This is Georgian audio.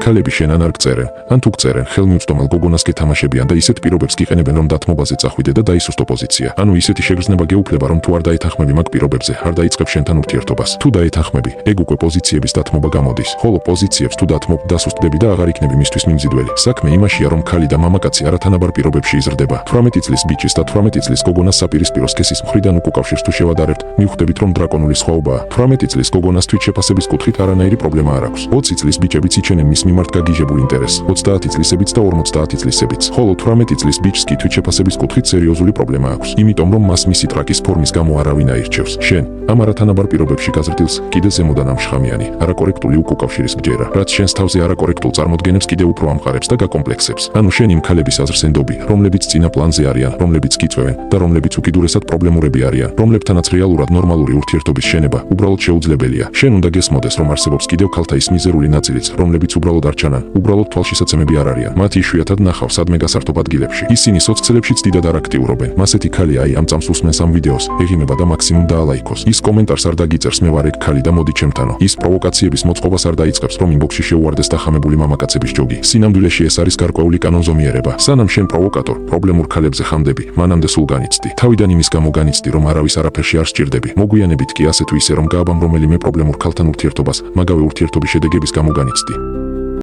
ქალები შენ ან არ გწერენ, ან თუ გწერენ, ხელმიუწვდომელ გოგონას გეთამაშებიან და ისეთ პირობებს გიყენებენ, რომ დათმობაზე წახვიდე და დაისუსტო პოზიცია. ანუ ისეთი შეგრძნება გეუფლება, რომ თუ არ დაეთანხმები მაგ პირობებზე, არ დაიწყებ შენთან ურთიერთობას. თუ დაეთანხმები, ეგ უკვე პოზიციების დათმობა გამოდის. ხოლო პოზიციებს თუ დათმობ, დასუსტდები და აღარ იქნები მისთვის მიმზიდველი. საქმე იმაშია, რომ ქალი და მამაკაცი არათანაბარ პირობებში იზრდება. 18 წლის ბიჭის და 18 წლის გოგონას საპირისპირო სქესის მხრიდან უკავშირს თუ შევადარებთ, მივხვდებით, რომ დრაკონული სხვაობაა. 18 წლის გოგონას თვით შეფასების კუთხით არანაირი პრობლემა არ აქვს. 20 წლის ბიჭებიც იჩენენ მის მიმართ გაგიჟებულ ინტერესს, 30 წლისებიც და 50 წლისებიც. ხოლო 18 წლის ბიჭს კი თვით შეფასების კუთხით სერიოზული პრობლემა აქვს. იმიტომ რომ მას მისი ტრაკის ფორმის გამო არავინ აირჩევს. შენ ამ არათანაბარ პირობებში გაზრდილს კიდე ზემოდან ამშხამიანი, არაკორექტული უკავშირის გჯერა, რაც შენს თავზე არაკორექტულ წარმოდგენებს კიდევ უფრო ამყარებს და გაკომპლექსებს. ანუ შენ იმ ქალების აზრს ენდობი, რომლებიც წინა პლანზე არიან, რომლებიც გიწვევენ და რომლებიც უკიდურესად პრობლემურები არიან, რომლებთანაც რეალურად ნორმალური ურთიერთობის შენება უბრალოდ შეუძლებელია. შენ უნდა გესმოდეს, რომ არსებობს კიდევ ქალთა ის მიზერული ნაწილიც, რომლებიც უბრალოდ არ ჩანან, უბრალოდ თვალშისაცემები არ არიან. მათ იშვიათად ნახავ სადმე გასართობ ადგილებში. ისინი სოცციალებშიც დიდად არ აქტიურობენ. მას ეთი ქალი აი ამ წამს უსმენს ამ ვიდეოს, ეღიმება და მაქსიმუმ დაალაიქოს. ის კომენტარს არ დაგიწერს მე ვარ ეგ ქალი და მოდი ჩემთანო. ის პროვოკაციების მოწყობას არ დაიწყებს, რომ ინბოქსში შეუვარდეს დახამებული მამაკაცების ჯოგი. სინამდვილეში ეს არის გარკვეული კანონზომიერება. სანამ შენ პროვოკატორ, პრობლემურ ქალებზე ხამდები, მანამდე სულ განიცდი. თავიდან იმის გამო განიცდი, რომ არავის არაფერში არ სჭირდები. მოგვიანებით კი ასე თუ ისე რომ გააბამ რომელიმე პრობლემურ ქალთან ურთიერთობას, მაგავე ურთიერთობის შედეგების გამო განიცდი.